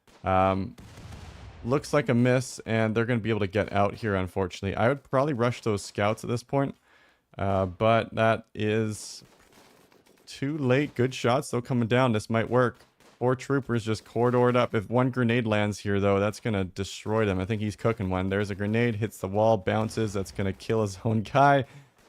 Looks like a miss, and they're going to be able to get out here, unfortunately. I would probably rush those scouts at this point, but that is too late. Good shots, though, coming down. This might work. 4 troopers just corridored up. If one grenade lands here, though, that's going to destroy them. I think he's cooking one. There's a grenade, hits the wall, bounces. That's going to kill his own guy.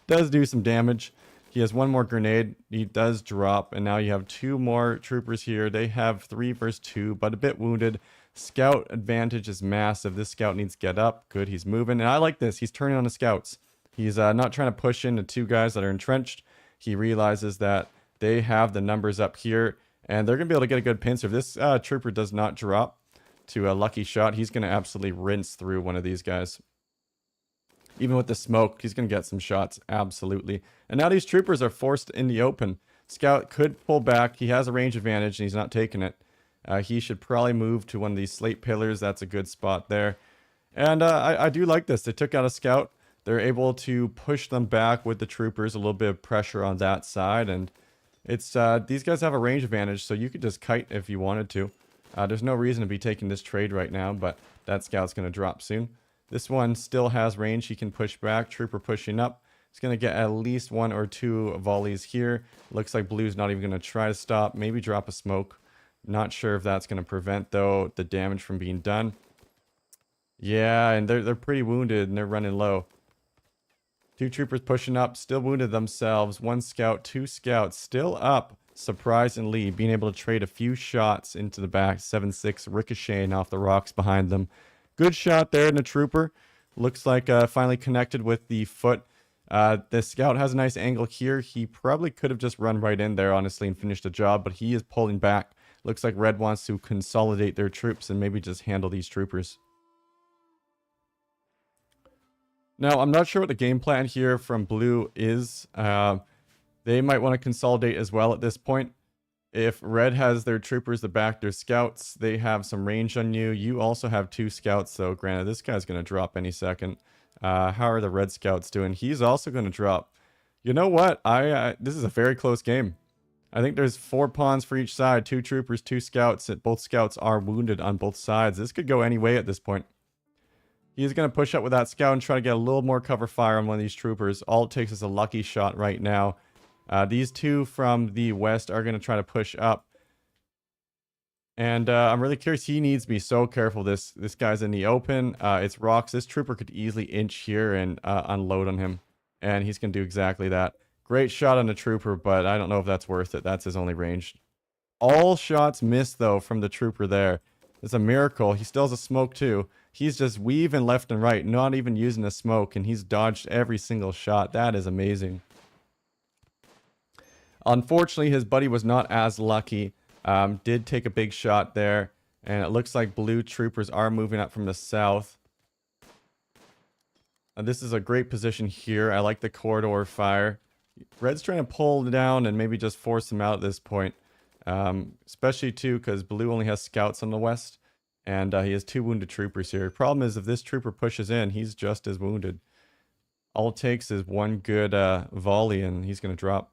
Does do some damage. He has one more grenade. He does drop, and now you have 2 more troopers here. They have 3 versus 2, but a bit wounded. Scout advantage is massive. This scout needs to get up. Good, he's moving. And I like this. He's turning on the scouts. He's not trying to push into 2 guys that are entrenched. He realizes that they have the numbers up here, and they're going to be able to get a good pincer. If this trooper does not drop to a lucky shot, he's going to absolutely rinse through one of these guys. Even with the smoke, he's going to get some shots, absolutely. And now these troopers are forced in the open. Scout could pull back. He has a range advantage, and he's not taking it. He should probably move to one of these slate pillars. That's a good spot there. And I do like this. They took out a scout. They're able to push them back with the troopers, a little bit of pressure on that side. And it's these guys have a range advantage, so you could just kite if you wanted to. There's no reason to be taking this trade right now, but that scout's going to drop soon. This one still has range. He can push back. Trooper pushing up. He's going to get at least 1 or 2 volleys here. Looks like blue's not even going to try to stop. Maybe drop a smoke. Not sure if that's going to prevent, though, the damage from being done. Yeah, and they're pretty wounded, and they're running low. 2 troopers pushing up, still wounded themselves. 1 scout, 2 scouts, still up. Surprisingly, being able to trade a few shots into the back. 7-6 ricocheting off the rocks behind them. Good shot there in the trooper. Looks like finally connected with the foot. The scout has a nice angle here. He probably could have just run right in there, honestly, and finished the job, but he is pulling back. Looks like red wants to consolidate their troops and maybe just handle these troopers. Now, I'm not sure what the game plan here from blue is. They might want to consolidate as well at this point. If red has their troopers to back their scouts, they have some range on you. You also have 2 scouts, so granted, this guy's going to drop any second. How are the red scouts doing? He's also going to drop. You know what? This is a very close game. I think there's 4 pawns for each side, 2 troopers, 2 scouts. Both scouts are wounded on both sides. This could go any way at this point. He's going to push up with that scout and try to get a little more cover fire on one of these troopers. All it takes is a lucky shot right now. These 2 from the west are going to try to push up. And I'm really curious. He needs to be so careful. This guy's in the open. It's rocks. This trooper could easily inch here and unload on him. And he's going to do exactly that. Great shot on the trooper, but I don't know if that's worth it. That's his only range. All shots missed, though, from the trooper there. It's a miracle. He still has a smoke, too. He's just weaving left and right, not even using a smoke, and he's dodged every single shot. That is amazing. Unfortunately, his buddy was not as lucky. Did take a big shot there, and it looks like blue troopers are moving up from the south. This is a great position here. I like the corridor fire. Red's trying to pull down and maybe just force him out at this point. Especially too because blue only has scouts on the west. And he has 2 wounded troopers here. Problem is if this trooper pushes in, he's just as wounded. All it takes is one good volley and he's going to drop.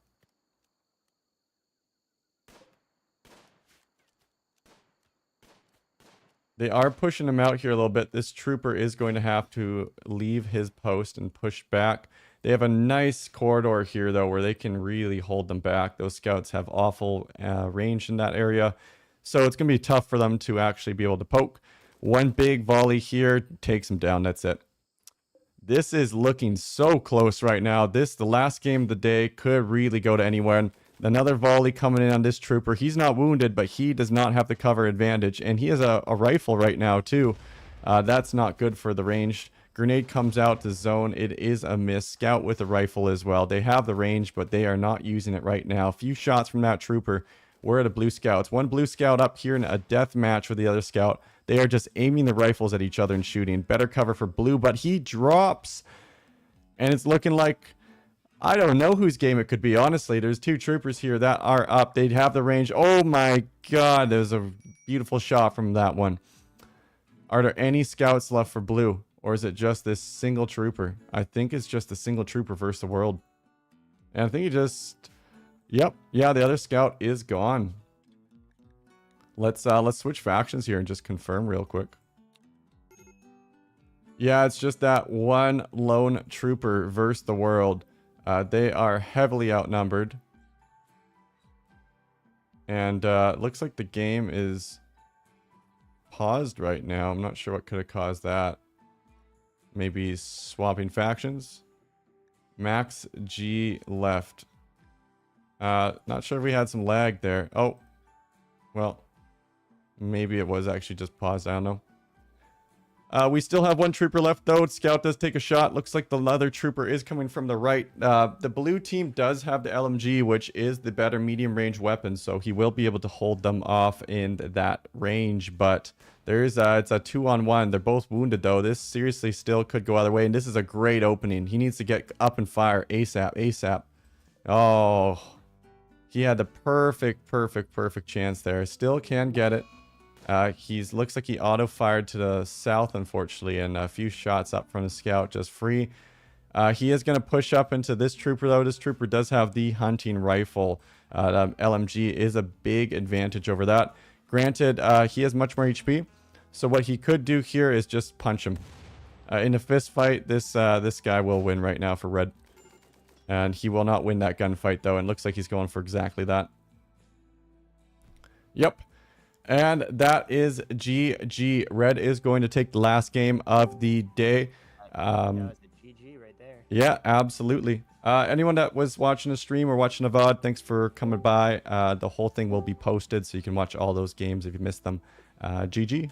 They are pushing him out here a little bit. This trooper is going to have to leave his post and push back. They have a nice corridor here, though, where they can really hold them back. Those scouts have awful range in that area. So it's going to be tough for them to actually be able to poke. One big volley here takes him down. That's it. This is looking so close right now. The last game of the day could really go to anyone. Another volley coming in on this trooper. He's not wounded, but he does not have the cover advantage. And he has a rifle right now, too. That's not good for the range. Grenade comes out to zone. It is a miss. Scout with a rifle as well. They have the range, but they are not using it right now. A few shots from that trooper. Where are the blue scouts? One blue scout up here in a death match with the other scout. They are just aiming the rifles at each other and shooting. Better cover for blue, but he drops. And it's looking like... I don't know whose game it could be, honestly. There's 2 troopers here that are up. They'd have the range. Oh my god, there's a beautiful shot from that one. Are there any scouts left for blue? Or is it just this single trooper? I think it's just the single trooper versus the world. And I think he just... Yep. Yeah, the other scout is gone. Let's switch factions here and just confirm real quick. Yeah, it's just that one lone trooper versus the world. They are heavily outnumbered. And it looks like the game is paused right now. I'm not sure what could have caused that. Maybe swapping factions. Max G left. Not sure if we had some lag there. Oh, well, maybe it was actually just paused. I don't know. We still have one trooper left, though. Scout does take a shot. Looks like the other trooper is coming from the right. The blue team does have the LMG, which is the better medium range weapon, so he will be able to hold them off in that range. But there's it's a 2-on-1. They're both wounded, though. This seriously still could go either way, and this is a great opening. He needs to get up and fire ASAP, ASAP. Oh, he had the perfect chance there. Still can get it. Looks like he auto-fired to the south, unfortunately, and a few shots up from the scout, just free. He is going to push up into this trooper, though. This trooper does have the hunting rifle. The LMG is a big advantage over that. Granted, he has much more HP, so what he could do here is just punch him. In a fist fight, this guy will win right now for red. And he will not win that gunfight, though, and looks like he's going for exactly that. Yep. And that is GG. Red is going to take the last game of the day. That was a GG right there. Yeah, absolutely. Anyone that was watching the stream or watching the VOD, thanks for coming by. The whole thing will be posted, so you can watch all those games if you missed them. GG.